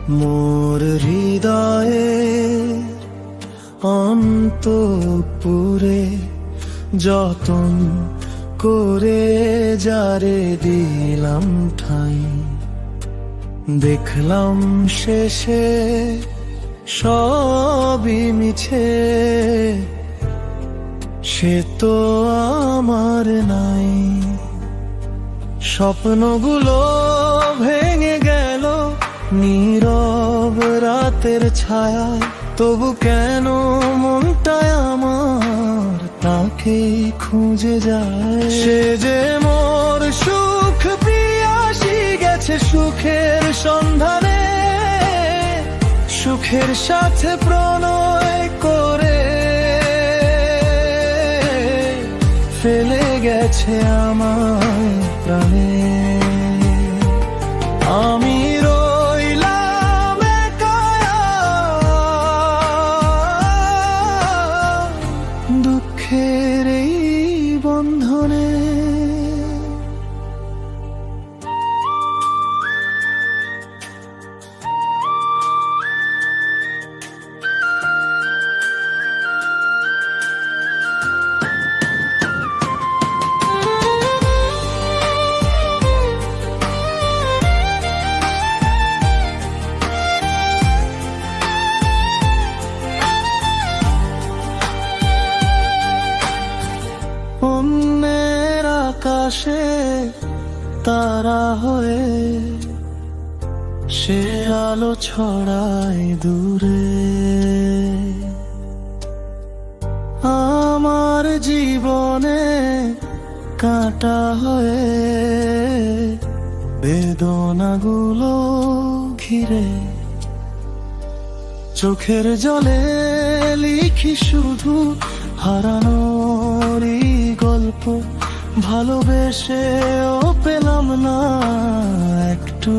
মোর হৃদয়ে অন্তঃপুরে যতন করে যারে দিলাম ঠাই, দেখলাম শেষে সবই মিছে, সে তো আমার নাই। স্বপ্নগুলো ভেঙে গেল নীরব রাতের ছায়ায়, তবু কেন মনটায় আমার তাকে খুঁজে যায়। সে যে মোর সুখ প্রিয়াসী গেছে সুখের সন্ধানে, সুখের সাথে প্রণয় করে ফেলে গেছে আমার প্রাণে। আমি রইলাম একা দুঃখের এই বন্ধনে। অন্যের আকাশে তারা হয়ে সে আলো ছড়ায় দূরে, আমার জীবনে কাঁটা হয়ে বেদনাগুলো ঘিরে। চোখের জলে লিখি শুধু হারানোরই গল্প, ভালোবেসেও পেলাম না একটু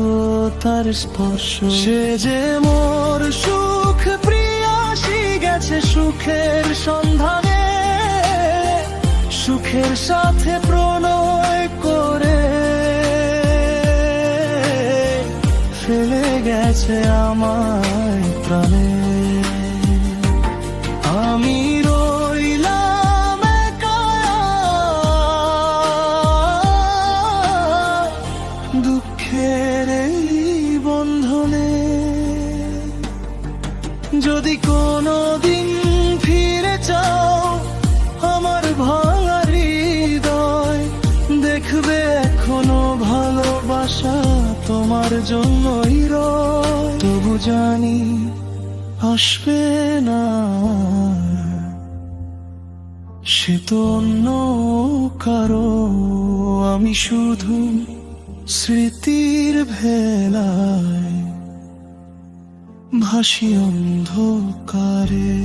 তার স্পর্শ। সে যে মোর সুখ প্রিয়াসী গেছে সুখের সন্ধানে, সুখের সাথে প্রণয় করে ফেলে গেছে আমার প্রাণে। আমি রইলাম একা দুঃখের এই বন্ধনে। যদি কোনোদিন ফিরে চাও আমার ভাঙা হৃদয়, দেখবে এখনো ভালোবাসা তোমার জন্যই রয়। তবু জানি আসবে না সে তো অন্য কারো, আমি শুধু স্মৃতির ভেলায় ভাসি অন্ধকারে।